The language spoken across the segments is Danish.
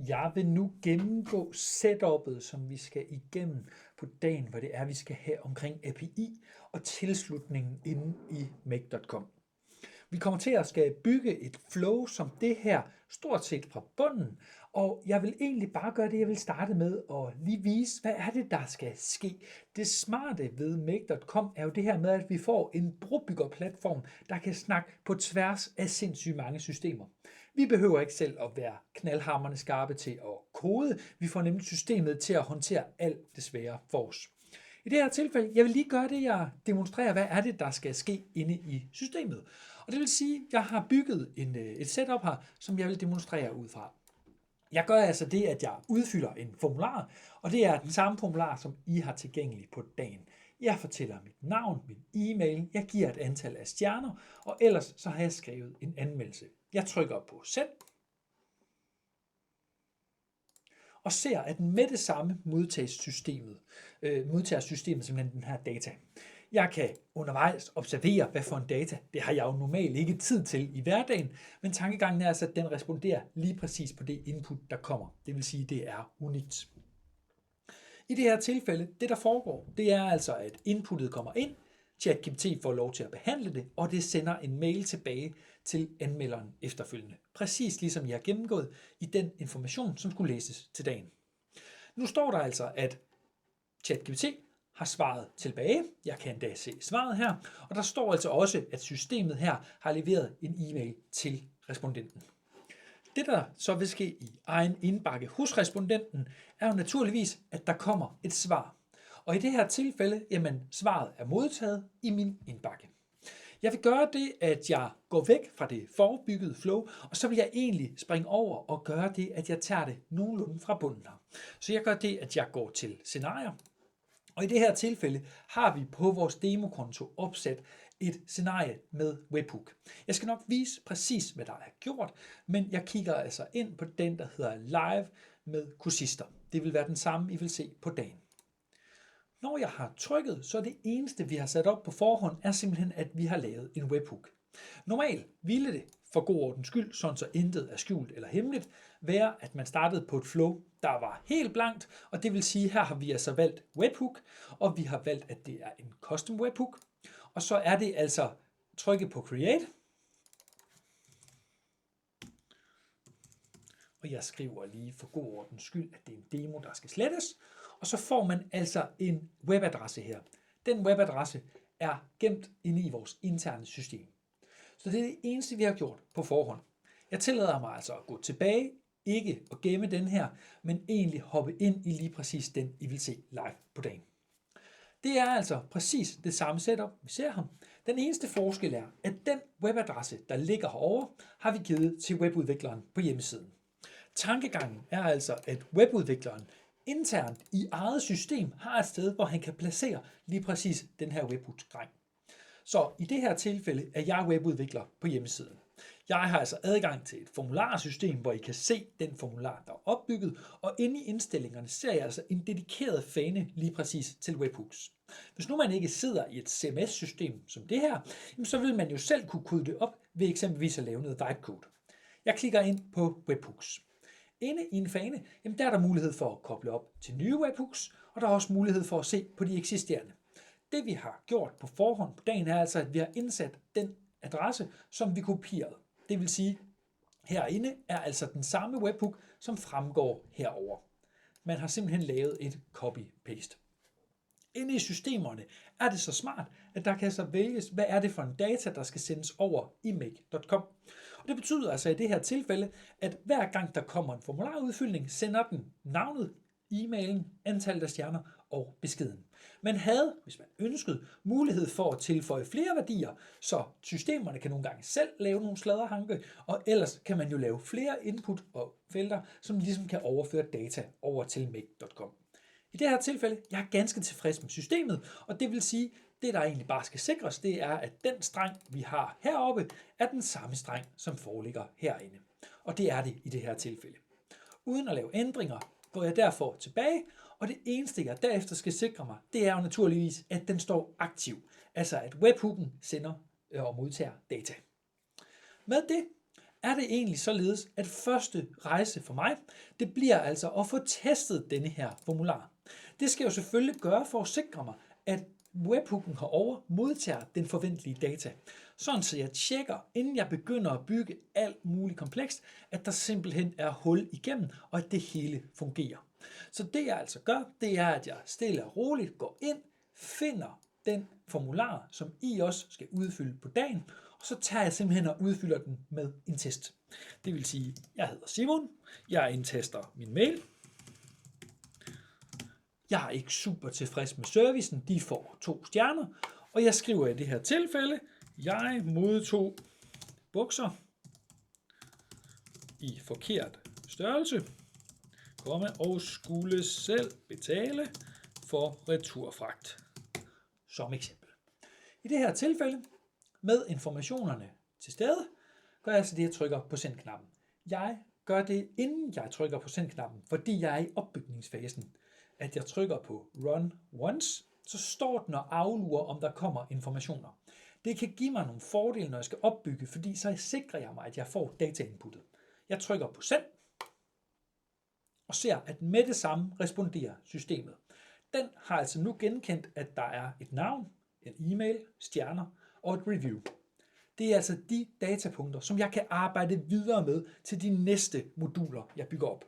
Jeg vil nu gennemgå setup'et, som vi skal igennem på dagen, hvor det er, vi skal have omkring API og tilslutningen inde i make.com. Vi kommer til at skal bygge et flow som det her, stort set fra bunden, og jeg vil egentlig bare gøre det, jeg vil starte med at lige vise, hvad er det, der skal ske. Det smarte ved make.com er jo det her med, at vi får en brobyggerplatform, der kan snakke på tværs af sindssygt mange systemer. Vi behøver ikke selv at være knaldhamrende skarpe til at kode, vi får nemlig systemet til at håndtere alt det svære for os. I det her tilfælde, jeg vil lige gøre det, jeg demonstrerer, hvad er det, der skal ske inde i systemet. Og det vil sige, at jeg har bygget et setup her, som jeg vil demonstrere ud fra. Jeg gør altså det, at jeg udfylder en formular, og det er den samme formular, som I har tilgængelig på dagen. Jeg fortæller mit navn, min e-mail, jeg giver et antal af stjerner, og ellers så har jeg skrevet en anmeldelse. Jeg trykker på send, og ser, at med det samme modtager systemet simpelthen den her data. Jeg kan undervejs observere, hvad for en data. Det har jeg jo normalt ikke tid til i hverdagen, men tankegangen er altså, at den responderer lige præcis på det input, der kommer. Det vil sige, at det er unikt. I det her tilfælde, det der foregår, det er altså, at inputtet kommer ind, ChatGPT får lov til at behandle det, og det sender en mail tilbage til anmelderen efterfølgende. Præcis ligesom jeg har gennemgået i den information, som skulle læses til dagen. Nu står der altså, at ChatGPT har svaret tilbage. Jeg kan endda se svaret her. Og der står altså også, at systemet her har leveret en e-mail til respondenten. Det, der så vil ske i egen indbakke hos respondenten, er jo naturligvis, at der kommer et svar. Og i det her tilfælde, jamen svaret er modtaget i min indbakke. Jeg vil gøre det, at jeg går væk fra det forbyggede flow, og så vil jeg egentlig springe over og gøre det, at jeg tager det nogenlunde fra bunden her. Så jeg gør det, at jeg går til scenarier, og i det her tilfælde har vi på vores demokonto opsat et scenarie med webhook. Jeg skal nok vise præcis, hvad der er gjort, men jeg kigger altså ind på den, der hedder live med kursister. Det vil være den samme, I vil se på dagen. Når jeg har trykket, så er det eneste, vi har sat op på forhånd, er simpelthen, at vi har lavet en webhook. Normalt ville det, for god ordens skyld, sådan så intet er skjult eller hemmeligt, være, at man startede på et flow, der var helt blankt, og det vil sige, at her har vi altså valgt webhook, og vi har valgt, at det er en custom webhook, og så er det altså trykke på create, og jeg skriver lige for god ordens skyld, at det er en demo, der skal slettes, og så får man altså en webadresse her. Den webadresse er gemt inde i vores interne system. Så det er det eneste, vi har gjort på forhånd. Jeg tillader mig altså at gå tilbage, ikke at gemme den her, men egentlig hoppe ind i lige præcis den, I vil se live på dagen. Det er altså præcis det samme setup, vi ser her. Den eneste forskel er, at den webadresse, der ligger herovre, har vi givet til webudvikleren på hjemmesiden. Tankegangen er altså, at webudvikleren internt i eget system har et sted, hvor han kan placere lige præcis den her webhook-dreng. Så i det her tilfælde er jeg webudvikler på hjemmesiden. Jeg har altså adgang til et formularsystem, hvor I kan se den formular, der er opbygget, og inde i indstillingerne ser jeg altså en dedikeret fane lige præcis til webhooks. Hvis nu man ikke sidder i et CMS-system som det her, så vil man jo selv kunne kode det op ved eksempelvis at lave noget bytecode. Jeg klikker ind på webhooks. Inde i en fane, der er der mulighed for at koble op til nye webhooks, og der er også mulighed for at se på de eksisterende. Det vi har gjort på forhånd på dagen er altså, at vi har indsat den adresse, som vi kopierede. Det vil sige, herinde er altså den samme webhook, som fremgår herover. Man har simpelthen lavet et copy-paste. Inde i systemerne er det så smart, at der kan så vælges, hvad er det for en data, der skal sendes over i make.com. Og det betyder altså i det her tilfælde, at hver gang der kommer en formularudfyldning, sender den navnet, e-mailen, antallet af stjerner og beskeden. Man havde, hvis man ønskede, mulighed for at tilføje flere værdier, så systemerne kan nogle gange selv lave nogle sladderhanke, og ellers kan man jo lave flere input og felter, som ligesom kan overføre data over til make.com. I det her tilfælde, jeg er ganske tilfreds med systemet, og det vil sige, det der egentlig bare skal sikres, det er, at den streng, vi har heroppe, er den samme streng, som foreligger herinde. Og det er det i det her tilfælde. Uden at lave ændringer, går jeg derfor tilbage, og det eneste, jeg derefter skal sikre mig, det er jo naturligvis, at den står aktiv. Altså at webhooken sender og modtager data. Med det er det egentlig således, at første rejse for mig, det bliver altså at få testet denne her formular. Det skal jeg jo selvfølgelig gøre for at sikre mig, at webhooken herover modtager den forventelige data. Sådan så jeg tjekker, inden jeg begynder at bygge alt muligt komplekst, at der simpelthen er hul igennem, og at det hele fungerer. Så det jeg altså gør, det er, at jeg stille og roligt går ind, finder den formular, som I også skal udfylde på dagen, og så tager jeg simpelthen og udfylder den med en test. Det vil sige, jeg hedder Simon, jeg indtaster min mail, jeg er ikke super tilfreds med servicen, de får 2 stjerner, og jeg skriver i det her tilfælde, jeg modtog bukser i forkert størrelse, og skulle selv betale for returfragt. Som eksempel. I det her tilfælde, med informationerne til stede, gør jeg så det, jeg trykker på send-knappen. Jeg gør det, inden jeg trykker på send-knappen, fordi jeg er i opbygningsfasen. At jeg trykker på Run Once, så står den og aflurer, om der kommer informationer. Det kan give mig nogle fordele, når jeg skal opbygge, fordi så sikrer jeg mig, at jeg får datainputtet. Jeg trykker på send, og ser, at med det samme responderer systemet. Den har altså nu genkendt, at der er et navn, en e-mail, stjerner og et review. Det er altså de datapunkter, som jeg kan arbejde videre med til de næste moduler, jeg bygger op.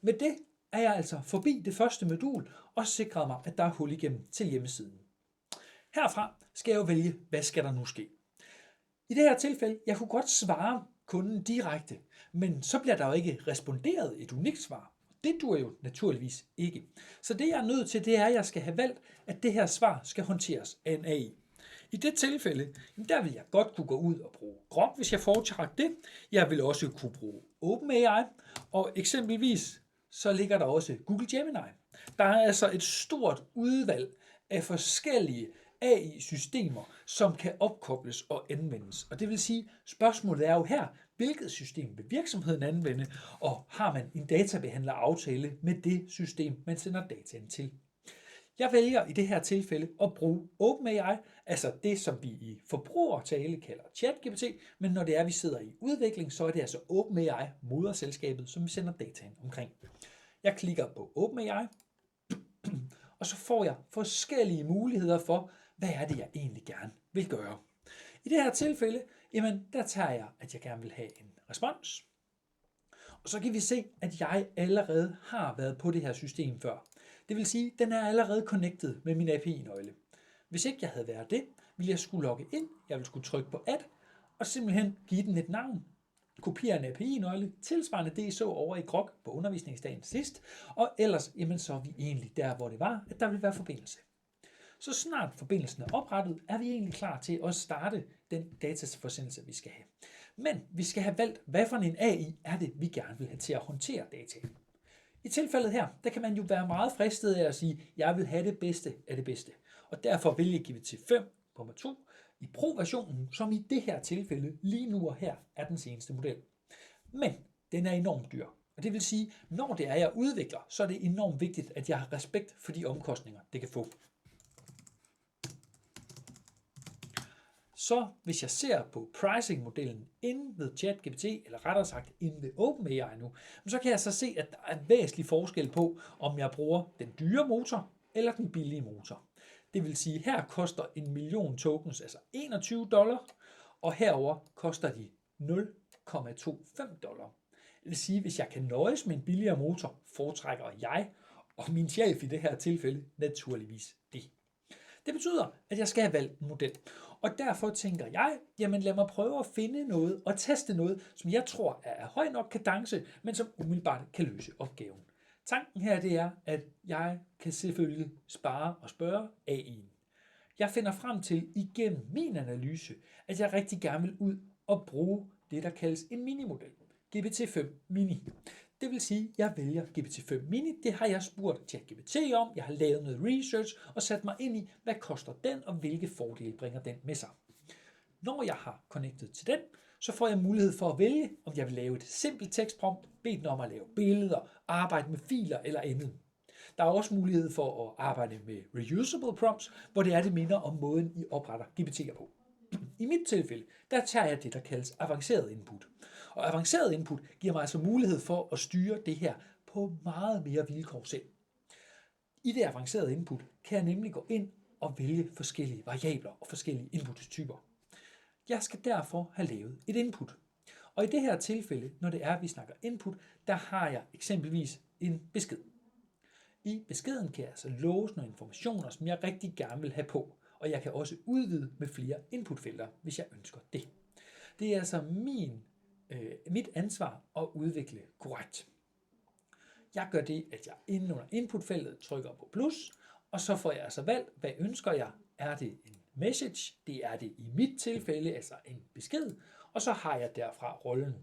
Med det er jeg altså forbi det første modul og sikret mig, at der er hul igennem til hjemmesiden. Herfra skal jeg jo vælge, hvad skal der nu ske. I det her tilfælde, jeg kunne godt svare kunden direkte, men så bliver der jo ikke responderet et unikt svar. Det duer jo naturligvis ikke. Så det jeg er nødt til, det er, at jeg skal have valgt, at det her svar skal håndteres af en AI. I det tilfælde, der vil jeg godt kunne gå ud og bruge Grok, hvis jeg foretrækker det. Jeg vil også kunne bruge OpenAI, og eksempelvis så ligger der også Google Gemini. Der er altså et stort udvalg af forskellige AI-systemer, som kan opkobles og anvendes. Og det vil sige, spørgsmålet er jo her, hvilket system vil virksomheden anvende, og har man en databehandler-aftale med det system, man sender dataen til. Jeg vælger i det her tilfælde at bruge OpenAI, altså det, som vi i forbrugertale kalder ChatGPT, men når det er, vi sidder i udvikling, så er det altså OpenAI, moderselskabet, som vi sender dataen omkring. Jeg klikker på OpenAI, og så får jeg forskellige muligheder for, hvad er det, jeg egentlig gerne vil gøre. I det her tilfælde, jamen, der tager jeg, at jeg gerne vil have en respons. Og så kan vi se, at jeg allerede har været på det her system før. Det vil sige, at den er allerede connected med min API-nøgle. Hvis ikke jeg havde været det, ville jeg skulle logge ind, jeg ville skulle trykke på add, og simpelthen give den et navn, kopiere en API-nøgle, tilsvarende det I så over i Grok på undervisningsdagen sidst, og ellers jamen, så er vi egentlig der, hvor det var, at der vil være forbindelse. Så snart forbindelsen er oprettet, er vi egentlig klar til at starte den dataforsendelse, vi skal have. Men vi skal have valgt, hvad for en AI er det, vi gerne vil have til at håndtere dataen. I tilfældet her, der kan man jo være meget fristet af at sige, at jeg vil have det bedste af det bedste. Og derfor vil jeg give det til 5,2 i Pro-versionen, som i det her tilfælde lige nu og her er den seneste model. Men den er enormt dyr. Og det vil sige, når det er, jeg udvikler, så er det enormt vigtigt, at jeg har respekt for de omkostninger, det kan få. Så hvis jeg ser på pricing-modellen inde ved ChatGPT, eller rettere sagt inde ved OpenAI nu, så kan jeg så se, at der er en væsentlig forskel på, om jeg bruger den dyre motor eller den billige motor. Det vil sige, at her koster 1 million tokens, altså $21, og herover koster de $0,25. Det vil sige, at hvis jeg kan nøjes med en billigere motor, foretrækker jeg og min chef i det her tilfælde naturligvis det. Det betyder, at jeg skal have valgt en model. Og derfor tænker jeg, jamen lad mig prøve at finde noget og teste noget, som jeg tror er høj nok kadence, men som umiddelbart kan løse opgaven. Tanken her det er, at jeg kan selvfølgelig spare og spørge AI'en. Jeg finder frem til igennem min analyse, at jeg rigtig gerne vil ud og bruge det, der kaldes en minimodel. GPT-5 Mini. Det vil sige, at jeg vælger GPT-5 Mini. Det har jeg spurgt ChatGPT om. Jeg har lavet noget research og sat mig ind i, hvad koster den, og hvilke fordele bringer den med sig. Når jeg har connected til den, så får jeg mulighed for at vælge, om jeg vil lave et simpelt tekstprompt, bede den om at lave billeder, arbejde med filer eller andet. Der er også mulighed for at arbejde med reusable prompts, hvor det minder om måden, I opretter GPT'er på. I mit tilfælde, der tager jeg det, der kaldes avanceret input. Og avanceret input giver mig altså mulighed for at styre det her på meget mere vilkår selv. I det avancerede input kan jeg nemlig gå ind og vælge forskellige variabler og forskellige input-typer. Jeg skal derfor have lavet et input. Og i det her tilfælde, når det er, at vi snakker input, der har jeg eksempelvis en besked. I beskeden kan jeg altså låse nogle informationer, som jeg rigtig gerne vil have på, og jeg kan også udvide med flere inputfelter, hvis jeg ønsker det. Det er altså mit ansvar at udvikle korrekt. Jeg gør det, at jeg inde under inputfeltet trykker på plus, og så får jeg altså valgt, hvad ønsker jeg. Er det en message? Det er det i mit tilfælde, altså en besked, og så har jeg derfra rollen.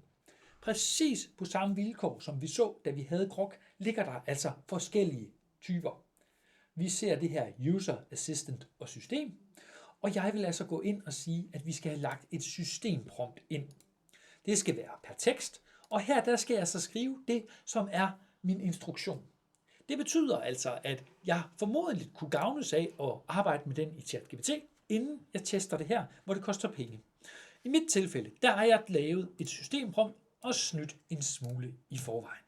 Præcis på samme vilkår, som vi så, da vi havde Grok, ligger der altså forskellige typer. Vi ser det her user, assistant og system, og jeg vil altså gå ind og sige, at vi skal have lagt et systemprompt ind. Det skal være per tekst, og her der skal jeg så skrive det, som er min instruktion. Det betyder altså, at jeg formodentligt kunne gavnes af at arbejde med den i ChatGPT, inden jeg tester det her, hvor det koster penge. I mit tilfælde, der har jeg lavet et systemprompt og snydt en smule i forvejen.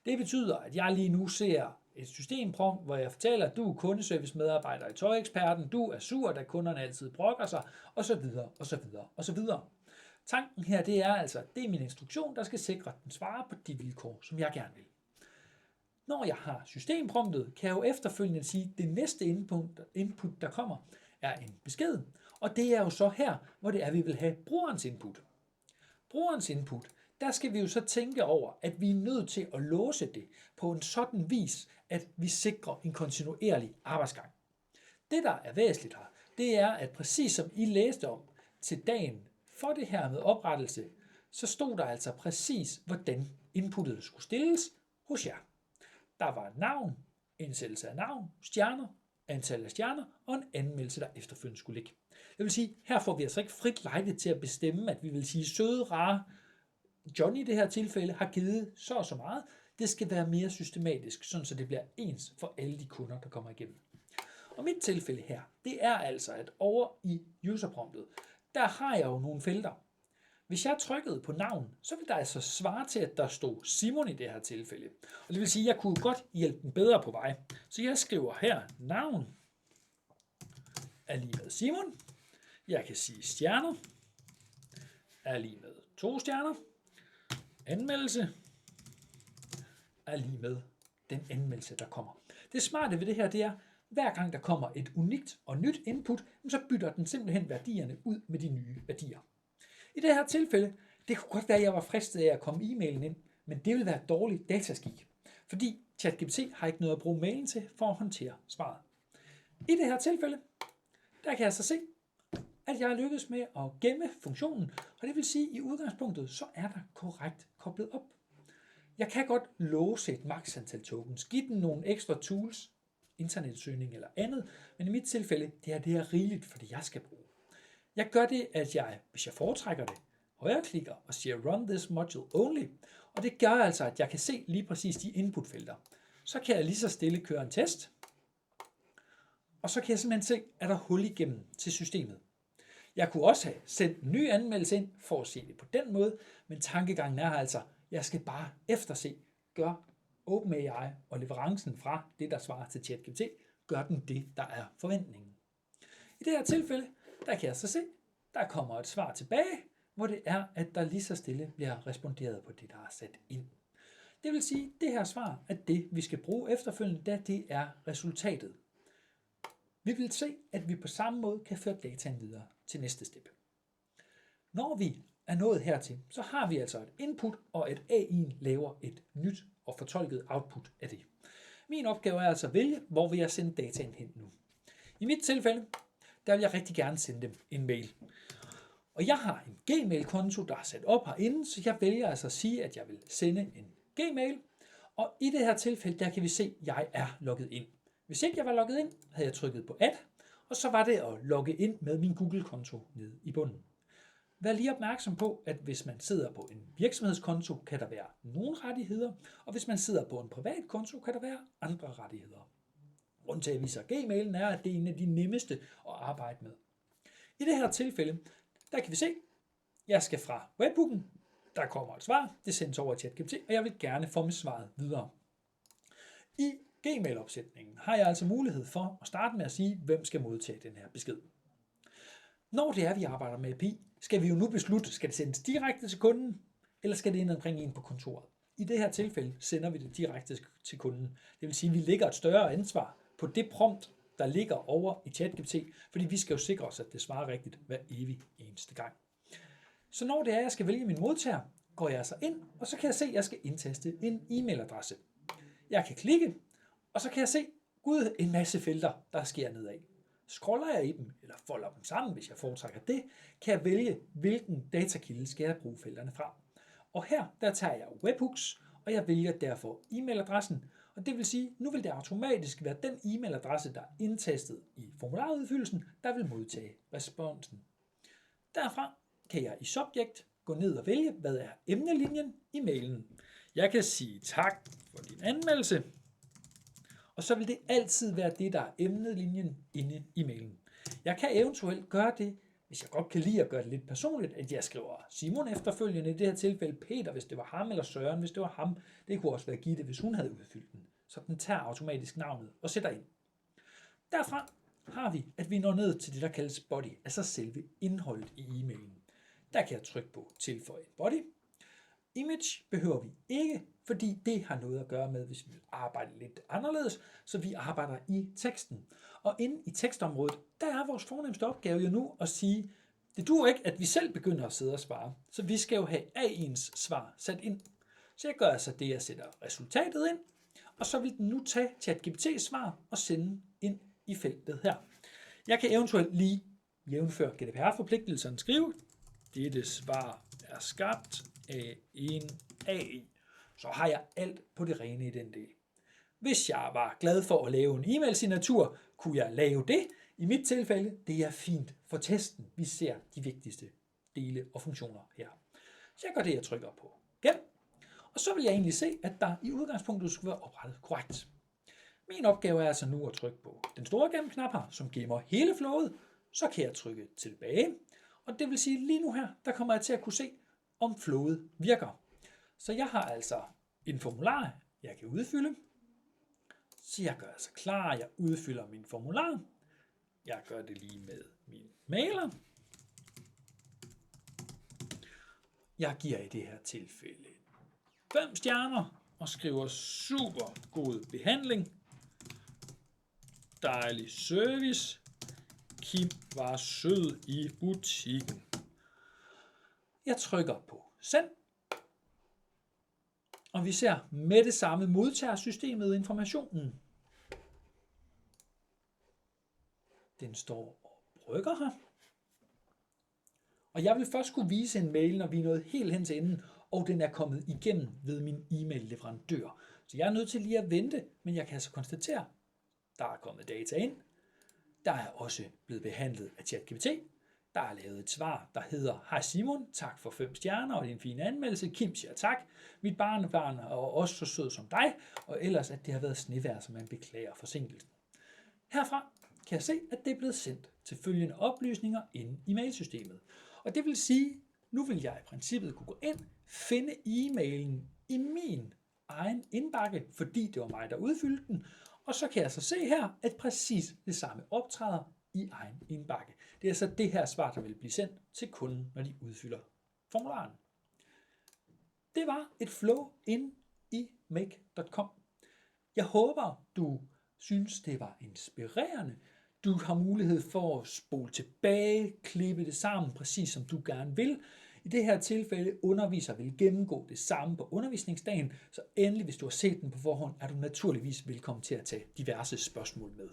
Det betyder, at jeg lige nu ser et systemprompt, hvor jeg fortæller, at du er kundeservice-medarbejder i Tøjeksperten, du er sur, da kunderne altid brokker sig, osv. osv. osv. Tanken her, det er altså, det er min instruktion, der skal sikre, at den svarer på de vilkår, som jeg gerne vil. Når jeg har systempromptet, kan jeg jo efterfølgende sige, at det næste input, der kommer, er en besked. Og det er jo så her, hvor det er, vi vil have brugerens input. Brugerens input, der skal vi jo så tænke over, at vi er nødt til at låse det på en sådan vis, at vi sikrer en kontinuerlig arbejdsgang. Det, der er væsentligt her, det er, at præcis som I læste om til dagen for det her med oprettelse, så stod der altså præcis, hvordan inputtet skulle stilles hos jer. Der var navn, indsættelse af navn, stjerner, antal af stjerner og en anmeldelse, der efterfølgende skulle ligge. Det vil sige, her får vi altså ikke frit lejde til at bestemme, at vi vil sige, søde, rare Johnny i det her tilfælde har givet så og så meget. Det skal være mere systematisk, sådan så det bliver ens for alle de kunder, der kommer igennem. Og mit tilfælde her, det er altså, at over i userpromptet, der har jeg jo nogle felter. Hvis jeg trykkede på navn, så vil der altså svare til, at der stod Simon i det her tilfælde. Og det vil sige, at jeg kunne godt hjælpe den bedre på vej. Så jeg skriver her, navn er lige med Simon. Jeg kan sige stjerner er lige med 2 stjerner. Anmeldelse er lige med den anmeldelse, der kommer. Det smarte ved det her, det er, hver gang der kommer et unikt og nyt input, så bytter den simpelthen værdierne ud med de nye værdier. I det her tilfælde, det kunne godt være, at jeg var fristet af at komme e-mailen ind, men det vil være dårlig dataskik, fordi ChatGPT har ikke noget at bruge mailen til for at håndtere svaret. I det her tilfælde, der kan jeg så se, at jeg har lykkedes med at gemme funktionen, og det vil sige, at i udgangspunktet, så er der korrekt koblet op. Jeg kan godt låse et maks antal tokens, give den nogle ekstra tools, internetsøgning eller andet, men i mit tilfælde, det er rigeligt for det, jeg skal bruge. Jeg gør det, at jeg, hvis jeg foretrækker det, højreklikker og siger Run this module only, og det gør altså, at jeg kan se lige præcis de inputfelter. Så kan jeg lige så stille køre en test, og så kan jeg simpelthen se, er der hul igennem til systemet. Jeg kunne også have sendt en ny anmeldelse ind for at se det på den måde, men tankegangen er altså, jeg skal bare efterse, gør OpenAI og leverancen fra det, der svarer til ChatGPT, gør den det, der er forventningen. I det her tilfælde, der kan jeg så se, der kommer et svar tilbage, hvor det er, at der lige så stille bliver responderet på det, der er sat ind. Det vil sige, at det her svar er det, vi skal bruge efterfølgende, da det er resultatet. Vi vil se, at vi på samme måde kan føre dataen videre til næste step. Når vi er nået hertil, så har vi altså et input, og at AI'en laver et nyt og fortolket output af det. Min opgave er altså at vælge, hvor vil jeg sende dataen hen nu. I mit tilfælde, der vil jeg rigtig gerne sende dem en mail. Og jeg har en Gmail-konto, der er sat op herinde, så jeg vælger altså at sige, at jeg vil sende en Gmail. Og i det her tilfælde, der kan vi se, at jeg er logget ind. Hvis ikke jeg var logget ind, havde jeg trykket på Add, og så var det at logge ind med min Google-konto nede i bunden. Vær lige opmærksom på, at hvis man sidder på en virksomhedskonto, kan der være nogle rettigheder, og hvis man sidder på en privat konto, kan der være andre rettigheder. Grunden til, at jeg viser Gmailen er, at det er en af de nemmeste at arbejde med. I det her tilfælde, Der kan vi se, jeg skal fra webbooken, der kommer et svar, det sendes over i ChatGPT, og jeg vil gerne få mit svaret videre. I Gmail-opsætningen har jeg altså mulighed for at starte med at sige, hvem skal modtage den her besked. Når det er, vi arbejder med API, skal vi jo nu beslutte, skal det sendes direkte til kunden, eller skal det ind omkring en på kontoret. I det her tilfælde sender vi det direkte til kunden. Det vil sige, at vi lægger et større ansvar på det prompt, der ligger over i ChatGPT, fordi vi skal jo sikre os, at det svarer rigtigt hver evig eneste gang. Så når det er, jeg skal vælge min modtager, går jeg altså ind, og så kan jeg se, at jeg skal indtaste en e-mailadresse. Jeg kan klikke, og så kan jeg se, gud, en masse felter, der sker nedad. Scroller jeg i dem, eller folder dem sammen, hvis jeg foretrækker det, kan jeg vælge, hvilken datakilde skal jeg bruge felterne fra. Og her, der tager jeg webhooks, og jeg vælger derfor e-mailadressen, og det vil sige, nu vil det automatisk være den e-mailadresse, der er indtastet i formularudfyldelsen, der vil modtage responsen. Derfra kan jeg i Subject gå ned og vælge, hvad er emnelinjen i mailen. Jeg kan sige tak for din anmeldelse, og så vil det altid være det, der er emnelinjen inde i mailen. Jeg kan eventuelt gøre det, hvis jeg godt kan lide at gøre det lidt personligt, at jeg skriver Simon efterfølgende, i det her tilfælde Peter, hvis det var ham, eller Søren, hvis det var ham. Det kunne også være Gitte, hvis hun havde udfyldt den. Så den tager automatisk navnet og sætter ind. Derfra har vi, at vi når ned til det, der kaldes body, altså selve indholdet i e-mailen. Der kan jeg trykke på tilføje body. Image behøver vi ikke, fordi det har noget at gøre med, hvis vi vil arbejde lidt anderledes, så vi arbejder i teksten. Og inde i tekstområdet, der er vores fornemmeste opgave jo nu at sige, det duer ikke, at vi selv begynder at sidde og svare, så vi skal jo have AI'ens svar sat ind. Så jeg gør altså det, jeg sætter resultatet ind, og så vil den nu tage ChatGPT's svar og sende ind i feltet her. Jeg kan eventuelt lige jævnføre GDPR-forpligtelserne skrive, dette svar er skabt af en AI. Så har jeg alt på det rene i den del. Hvis jeg var glad for at lave en e-mail-signatur, kunne jeg lave det. I mit tilfælde, det er fint for testen. Vi ser de vigtigste dele og funktioner her. Så jeg gør det, jeg trykker på gem. Og så vil jeg egentlig se, at der i udgangspunktet skulle være oprettet korrekt. Min opgave er altså nu at trykke på den store gem-knap her, som gemmer hele flowet. Så kan jeg trykke tilbage. Og det vil sige, lige nu her, der kommer jeg til at kunne se, om flowet virker. Så jeg har altså en formular, jeg kan udfylde. Så jeg gør altså klar, jeg udfylder min formular. Jeg gør det lige med min mailer. Jeg giver i det her tilfælde 5 stjerner og skriver super god behandling. Dejlig service. Kim var sød i butikken. Jeg trykker på send. Og vi ser med det samme modtager systemet informationen. Den står og brygger her. Og jeg vil først kunne vise en mail, når vi er nået helt hen til enden, og den er kommet igennem ved min e-mail-leverandør. Så jeg er nødt til lige at vente, men jeg kan altså konstatere, der er kommet data ind. Der er også blevet behandlet af ChatGPT. Der er lavet et svar, der hedder, hej Simon, tak for 5 stjerner og din fine anmeldelse. Kim siger tak. Mit barnebarn er også så sød som dig, og ellers at det har været snevejr, så man beklager forsinkelsen. Herfra kan jeg se, at det er blevet sendt til følgende oplysninger inde i mailsystemet. Og det vil sige, nu vil jeg i princippet kunne gå ind, finde e-mailen i min egen indbakke, fordi det var mig, der udfyldte den, og så kan jeg så se her, at præcis det samme optræder i egen indbakke. Det er så det her svar, der vil blive sendt til kunden, når de udfylder formularen. Det var et flow ind i make.com. Jeg håber, du synes, det var inspirerende. Du har mulighed for at spole tilbage, klippe det sammen, præcis som du gerne vil. I det her tilfælde underviser vil gennemgå det samme på undervisningsdagen, så endelig, hvis du har set den på forhånd, er du naturligvis velkommen til at tage diverse spørgsmål med.